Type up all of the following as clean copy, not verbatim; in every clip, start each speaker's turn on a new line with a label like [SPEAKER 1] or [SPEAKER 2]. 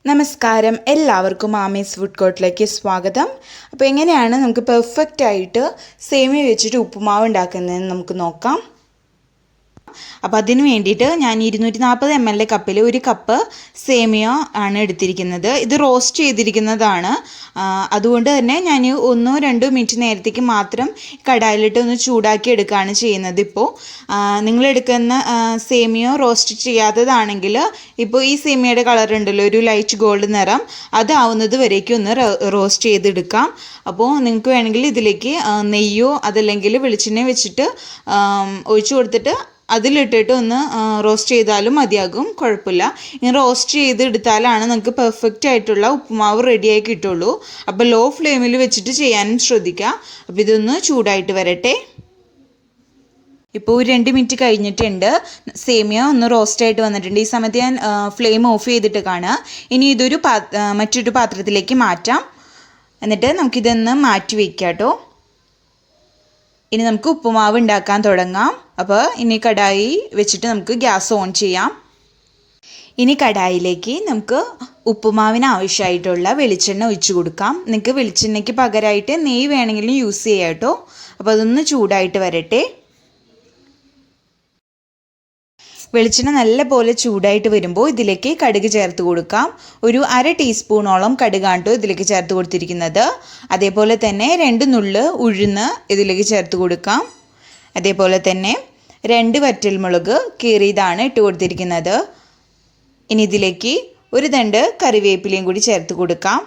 [SPEAKER 1] നമസ്കാരം, എല്ലാവർക്കും ആമീസ് ഫുഡ് കോർട്ടിലേക്ക് സ്വാഗതം. അപ്പോൾ എങ്ങനെയാണ് നമുക്ക് പെർഫെക്റ്റ് ആയിട്ട് സേമിയ വെച്ചിട്ട് ഉപ്പുമാവ് ഉണ്ടാക്കുന്നതെന്ന് നമുക്ക് നോക്കാം. അപ്പോൾ അതിന് വേണ്ടിയിട്ട് ഞാൻ 240 ml കപ്പിൽ 1 കപ്പ് സേമിയ ആണ് എടുത്തിരിക്കുന്നത്. ഇത് റോസ്റ്റ് ചെയ്തിരിക്കുന്നതാണ്. അതുകൊണ്ട് തന്നെ ഞാൻ 1-2 മിനിറ്റ് നേരത്തേക്ക് മാത്രം കടായിലിട്ട് ഒന്ന് ചൂടാക്കി എടുക്കുകയാണ് ചെയ്യുന്നത്. ഇപ്പോൾ നിങ്ങളെടുക്കുന്ന സേമിയ റോസ്റ്റ് ചെയ്യാത്തതാണെങ്കിൽ ഇപ്പോൾ ഈ സേമിയയുടെ കളർ ഉണ്ടല്ലോ, ഒരു ലൈറ്റ് ഗോൾഡ് നിറം, അതാവുന്നത് വരേക്കും ഒന്ന് റോസ്റ്റ് ചെയ്തെടുക്കാം. അപ്പോൾ നിങ്ങൾക്ക് വേണമെങ്കിൽ ഇതിലേക്ക് നെയ്യോ അതല്ലെങ്കിൽ വെളിച്ചെണ്ണ വെച്ചിട്ട് ഒഴിച്ചു കൊടുത്തിട്ട് അതിലിട്ടിട്ട് ഒന്ന് റോസ്റ്റ് ചെയ്താലും മതിയാകും, കുഴപ്പമില്ല. ഇങ്ങനെ റോസ്റ്റ് ചെയ്തെടുത്താലാണ് നമുക്ക് പെർഫെക്റ്റ് ആയിട്ടുള്ള ഉപ്പുമാവ് റെഡിയായി കിട്ടുള്ളൂ. അപ്പോൾ ലോ ഫ്ലെയിമിൽ വെച്ചിട്ട് ചെയ്യാനും ശ്രദ്ധിക്കുക. അപ്പോൾ ഇതൊന്ന് ചൂടായിട്ട് വരട്ടെ. ഇപ്പോൾ ഒരു 2 മിനിറ്റ് കഴിഞ്ഞിട്ടുണ്ട്. സേമിയ ഒന്ന് റോസ്റ്റായിട്ട് വന്നിട്ടുണ്ട്. ഈ സമയത്ത് ഞാൻ ഫ്ലെയിം ഓഫ് ചെയ്തിട്ട് കാണുക. ഇനി ഇതൊരു മറ്റൊരു പാത്രത്തിലേക്ക് മാറ്റാം. എന്നിട്ട് നമുക്കിതൊന്ന് മാറ്റി വയ്ക്കാം കേട്ടോ. ഇനി നമുക്ക് ഉപ്പുമാവ് ഉണ്ടാക്കാൻ തുടങ്ങാം. അപ്പോൾ ഇനി കടായി വെച്ചിട്ട് നമുക്ക് ഗ്യാസ് ഓൺ ചെയ്യാം. ഇനി കടായിലേക്ക് നമുക്ക് ഉപ്പുമാവിന് ആവശ്യമായിട്ടുള്ള വെളിച്ചെണ്ണ ഒഴിച്ചു കൊടുക്കാം. നിങ്ങൾക്ക് വെളിച്ചെണ്ണയ്ക്ക് പകരമായിട്ട് നെയ്യ് വേണമെങ്കിലും യൂസ് ചെയ്യാം കേട്ടോ. അപ്പോൾ അതൊന്ന് ചൂടായിട്ട് വരട്ടെ. വെളിച്ചെണ്ണ നല്ലപോലെ ചൂടായിട്ട് വരുമ്പോൾ ഇതിലേക്ക് കടുക് ചേർത്ത് കൊടുക്കാം. ഒരു 1/2 ടീസ്പൂണോളം കടുകാണ് കേട്ടോ ഇതിലേക്ക് ചേർത്ത് കൊടുത്തിരിക്കുന്നത്. അതേപോലെ തന്നെ 2 നുള്ള് ഉഴുന്ന് ഇതിലേക്ക് ചേർത്ത് കൊടുക്കാം. അതേപോലെ തന്നെ 2 വറ്റൽമുളക് കീറിയതാണ് ഇട്ട് കൊടുത്തിരിക്കുന്നത്. ഇനി ഇതിലേക്ക് ഒരു തണ്ട് കറിവേപ്പിലയും കൂടി ചേർത്ത് കൊടുക്കാം.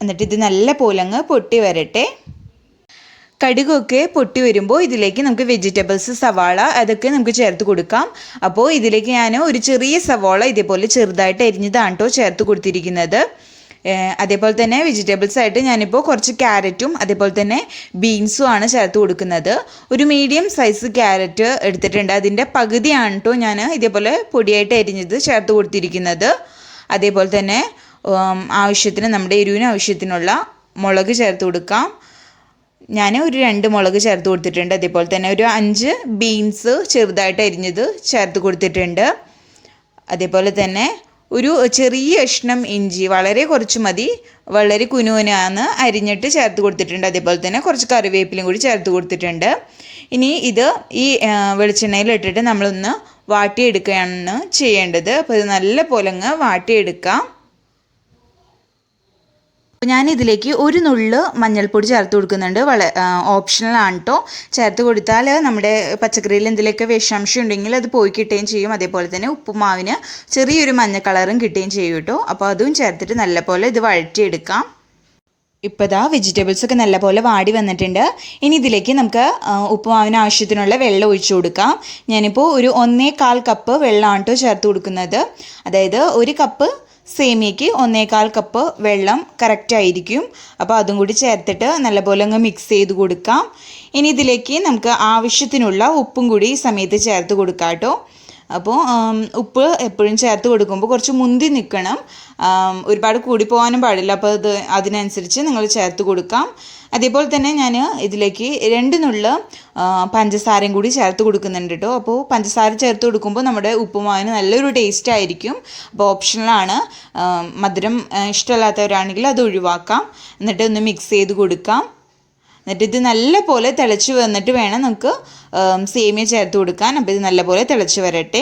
[SPEAKER 1] എന്നിട്ട് ഇത് നല്ല പോലങ്ങ് പൊട്ടി വരട്ടെ. കടുകൊക്കെ പൊട്ടി വരുമ്പോൾ ഇതിലേക്ക് നമുക്ക് വെജിറ്റബിൾസ്, സവാള അതൊക്കെ നമുക്ക് ചേർത്ത് കൊടുക്കാം. അപ്പോൾ ഇതിലേക്ക് ഞാൻ ഒരു ചെറിയ സവാള ഇതേപോലെ ചെറുതായിട്ട് അരിഞ്ഞതാണ് കേട്ടോ ചേർത്ത് കൊടുത്തിരിക്കുന്നത്. അതേപോലെ തന്നെ വെജിറ്റബിൾസ് ആയിട്ട് ഞാനിപ്പോൾ കുറച്ച് ക്യാരറ്റും അതേപോലെ തന്നെ ബീൻസും ആണ് ചേർത്ത് കൊടുക്കുന്നത്. ഒരു മീഡിയം സൈസ് ക്യാരറ്റ് എടുത്തിട്ടുണ്ട്. അതിൻ്റെ പകുതിയാണ് കേട്ടോ ഞാൻ ഇതേപോലെ പൊടിയായിട്ട് അരിഞ്ഞത് ചേർത്ത് കൊടുത്തിരിക്കുന്നത്. അതേപോലെ തന്നെ ആവശ്യത്തിന് നമ്മുടെ എരിവിന് ആവശ്യത്തിനുള്ള മുളക് ചേർത്ത് കൊടുക്കാം. ഞാൻ ഒരു 2 മുളക് ചേർത്ത് കൊടുത്തിട്ടുണ്ട്. അതേപോലെ തന്നെ ഒരു 5 ബീൻസ് ചെറുതായിട്ട് അരിഞ്ഞത് ചേർത്ത് കൊടുത്തിട്ടുണ്ട്. അതേപോലെ തന്നെ ഒരു ചെറിയ കഷ്ണം ഇഞ്ചി, വളരെ കുറച്ച് മതി, വളരെ കുനുകുനാന്ന് അരിഞ്ഞിട്ട് ചേർത്ത് കൊടുത്തിട്ടുണ്ട്. അതേപോലെ തന്നെ കുറച്ച് കറിവേപ്പിലയും കൂടി ചേർത്ത് കൊടുത്തിട്ടുണ്ട്. ഇനി ഇത് ഈ വെളിച്ചെണ്ണയിൽ ഇട്ടിട്ട് നമ്മളൊന്ന് വാട്ടിയെടുക്കുകയാണ് ചെയ്യേണ്ടത്. അപ്പോൾ ഇത് നല്ല പോലെ അങ്ങ് വാട്ടിയെടുക്കാം. ഞാനിതിലേക്ക് 1 നുള്ള് മഞ്ഞൾപ്പൊടി ചേർത്ത് കൊടുക്കുന്നുണ്ട്. ഓപ്ഷണൽ ആണ് കേട്ടോ. ചേർത്ത് കൊടുത്താൽ നമ്മുടെ പച്ചക്കറിയിൽ എന്തെങ്കിലുമൊക്കെ വിഷാംശം ഉണ്ടെങ്കിൽ അത് പോയി കിട്ടുകയും ചെയ്യും. അതേപോലെ തന്നെ ഉപ്പുമാവിന് ചെറിയൊരു മഞ്ഞ കളറും കിട്ടുകയും ചെയ്യും കേട്ടോ. അപ്പോൾ അതും ചേർത്തിട്ട് നല്ലപോലെ ഇത് വഴറ്റിയെടുക്കാം. ഇപ്പോൾ ഇതാ വെജിറ്റബിൾസൊക്കെ നല്ലപോലെ വാടി വന്നിട്ടുണ്ട്. ഇനി ഇതിലേക്ക് നമുക്ക് ഉപ്പുമാവിന് ആവശ്യത്തിനുള്ള വെള്ളം ഒഴിച്ചു കൊടുക്കാം. ഞാനിപ്പോൾ ഒരു 1/4 കപ്പ് വെള്ളമാണ് കേട്ടോ ചേർത്ത് കൊടുക്കുന്നത്. അതായത് 1 കപ്പ് സേമിയയ്ക്ക് 1/4 കപ്പ് വെള്ളം കറക്റ്റായിരിക്കും. അപ്പോൾ അതും കൂടി ചേർത്തിട്ട് നല്ലപോലെ അങ്ങ് മിക്സ് ചെയ്ത് കൊടുക്കാം. ഇനി ഇതിലേക്ക് നമുക്ക് ആവശ്യത്തിനുള്ള ഉപ്പും കൂടി ഈ സമയത്ത് ചേർത്ത് കൊടുക്കാം കേട്ടോ. അപ്പോൾ ഉപ്പ് എപ്പോഴും ചേർത്ത് കൊടുക്കുമ്പോൾ കുറച്ച് മുന്തി നിൽക്കണം, ഒരുപാട് കൂടി പോകാനും പാടില്ല. അപ്പോൾ അതിനനുസരിച്ച് നിങ്ങൾ ചേർത്ത് കൊടുക്കാം. അതേപോലെ തന്നെ ഞാൻ ഇതിലേക്ക് 2 നുള്ള് പഞ്ചസാരയും കൂടി ചേർത്ത് കൊടുക്കുന്നുണ്ട് കേട്ടോ. അപ്പോൾ പഞ്ചസാര ചേർത്ത് കൊടുക്കുമ്പോൾ നമ്മുടെ ഉപ്പുമാവിന് നല്ലൊരു ടേസ്റ്റ് ആയിരിക്കും. അപ്പോൾ ഓപ്ഷണലാണ്. മധുരം ഇഷ്ടമല്ലാത്തവരാണെങ്കിൽ അത് ഒഴിവാക്കാം. എന്നിട്ട് ഒന്ന് മിക്സ് ചെയ്ത് കൊടുക്കാം. എന്നിട്ട് ഇത് നല്ല പോലെ തിളച്ച് വന്നിട്ട് വേണം നമുക്ക് സേമിയ ചേർത്ത് കൊടുക്കാൻ. അപ്പോൾ ഇത് നല്ലപോലെ തിളച്ച് വരട്ടെ.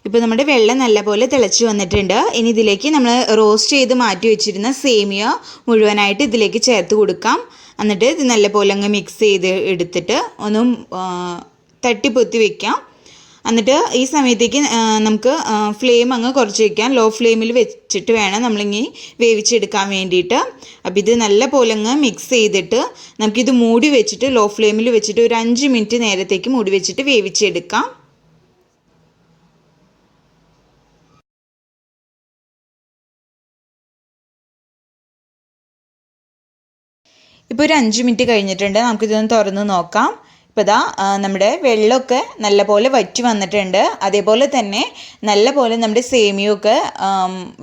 [SPEAKER 1] ഇപ്പോൾ നമ്മുടെ വെള്ളം നല്ലപോലെ തിളച്ച് വന്നിട്ടുണ്ട്. ഇനി ഇതിലേക്ക് നമ്മൾ റോസ്റ്റ് ചെയ്ത് മാറ്റി വെച്ചിരുന്ന സേമിയ മുഴുവനായിട്ട് ഇതിലേക്ക് ചേർത്ത് കൊടുക്കാം. എന്നിട്ട് ഇത് നല്ലപോലെ അങ്ങ് മിക്സ് ചെയ്ത് എടുത്തിട്ട് ഒന്ന് തട്ടിപ്പൊത്തി വയ്ക്കാം. എന്നിട്ട് ഈ സമയത്തേക്ക് നമുക്ക് ഫ്ലെയിം അങ്ങ് കുറച്ച് വയ്ക്കാം. ലോ ഫ്ലെയിമിൽ വെച്ചിട്ട് വേണം നമ്മളിങ്ങനെ വേവിച്ചെടുക്കാൻ വേണ്ടിയിട്ട്. അപ്പോൾ ഇത് നല്ല പോലെ അങ്ങ് മിക്സ് ചെയ്തിട്ട് നമുക്കിത് മൂടി വെച്ചിട്ട് ലോ ഫ്ലെയിമിൽ വെച്ചിട്ട് ഒരു 5 മിനിറ്റ് നേരത്തേക്ക് മൂടി വെച്ചിട്ട് വേവിച്ചെടുക്കാം. ഇപ്പോൾ ഒരു 5 മിനിറ്റ് കഴിഞ്ഞിട്ടുണ്ട്. നമുക്കിതൊന്ന് തുറന്ന് നോക്കാം. ഇപ്പോൾ ഇതാ നമ്മുടെ വെള്ളമൊക്കെ നല്ലപോലെ വറ്റി വന്നിട്ടുണ്ട്. അതേപോലെ തന്നെ നല്ലപോലെ നമ്മുടെ സേമിയൊക്കെ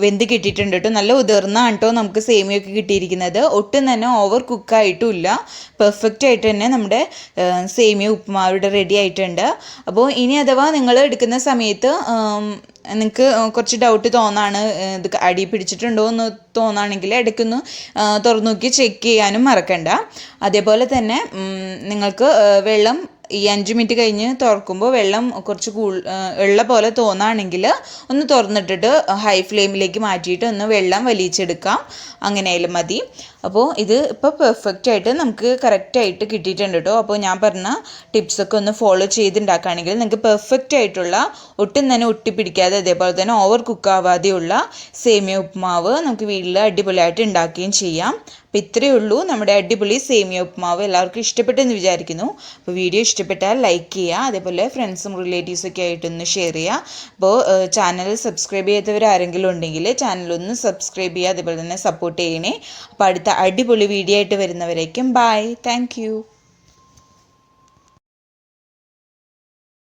[SPEAKER 1] വെന്ത് കിട്ടിയിട്ടുണ്ട് കേട്ടോ. നല്ല ഉതിർന്നാണ് കേട്ടോ നമുക്ക് സേമിയൊക്കെ കിട്ടിയിരിക്കുന്നത്. ഒട്ടും തന്നെ ഓവർ കുക്കായിട്ടുമില്ല. പെർഫെക്റ്റ് ആയിട്ട് തന്നെ നമ്മുടെ സേമിയ ഉപ്പുമാവ് റെഡി ആയിട്ടുണ്ട്. അപ്പോൾ ഇനി അഥവാ നിങ്ങൾ എടുക്കുന്ന സമയത്ത് നിങ്ങൾക്ക് കുറച്ച് ഡൗട്ട് തോന്നാണ് ഇത് അടി പിടിച്ചിട്ടുണ്ടോ എന്ന് തോന്നുകയാണെങ്കിൽ ഇടയ്ക്കൊന്ന് തുറന്നു നോക്കി ചെക്ക് ചെയ്യാനും മറക്കണ്ട. അതേപോലെ തന്നെ നിങ്ങൾക്ക് വെള്ളം ഈ 5 മിനിറ്റ് കഴിഞ്ഞ് തുറക്കുമ്പോൾ വെള്ളം കുറച്ച് ഉള്ള പോലെ തോന്നുകയാണെങ്കിൽ ഒന്ന് തുറന്നിട്ടിട്ട് ഹൈ ഫ്ലെയിമിലേക്ക് മാറ്റിയിട്ട് ഒന്ന് വെള്ളം വലിച്ചെടുക്കാം. അങ്ങനെയായാലും മതി. അപ്പോൾ ഇത് ഇപ്പോൾ പെർഫെക്റ്റ് ആയിട്ട് നമുക്ക് കറക്റ്റായിട്ട് കിട്ടിയിട്ടുണ്ട് കേട്ടോ. അപ്പോൾ ഞാൻ പറഞ്ഞ ടിപ്സൊക്കെ ഒന്ന് ഫോളോ ചെയ്തുണ്ടാക്കുകയാണെങ്കിൽ നിങ്ങൾക്ക് പെർഫെക്റ്റ് ആയിട്ടുള്ള ഒട്ടും തന്നെ ഒട്ടിപ്പിടിക്കാതെ അതേപോലെ തന്നെ ഓവർ കുക്കാവാതെയുള്ള സേമിയ ഉപ്മാവ് നമുക്ക് വീട്ടിൽ അടിപൊളിയായിട്ട് ഉണ്ടാക്കുകയും ചെയ്യാം. അപ്പോൾ ഇത്രയേ ഉള്ളൂ നമ്മുടെ അടിപൊളി സേമിയ ഉപ്മാവ്. എല്ലാവർക്കും ഇഷ്ടപ്പെട്ടെന്ന് വിചാരിക്കുന്നു. അപ്പോൾ വീഡിയോ ഇഷ്ടപ്പെട്ടാൽ ലൈക്ക് ചെയ്യുക, അതേപോലെ ഫ്രണ്ട്സും റിലേറ്റീവ്സൊക്കെ ആയിട്ടൊന്ന് ഷെയർ ചെയ്യുക. അപ്പോൾ ചാനൽ സബ്സ്ക്രൈബ് ചെയ്യാത്തവർ ആരെങ്കിലും ഉണ്ടെങ്കിൽ ചാനലൊന്ന് സബ്സ്ക്രൈബ് ചെയ്യുക, അതേപോലെ തന്നെ സപ്പോർട്ട് ചെയ്യണേ. അപ്പോൾ അടുത്ത അടിപൊളി വീഡിയോ ആയിട്ട് വരുന്നവരേക്കും ബൈ. താങ്ക്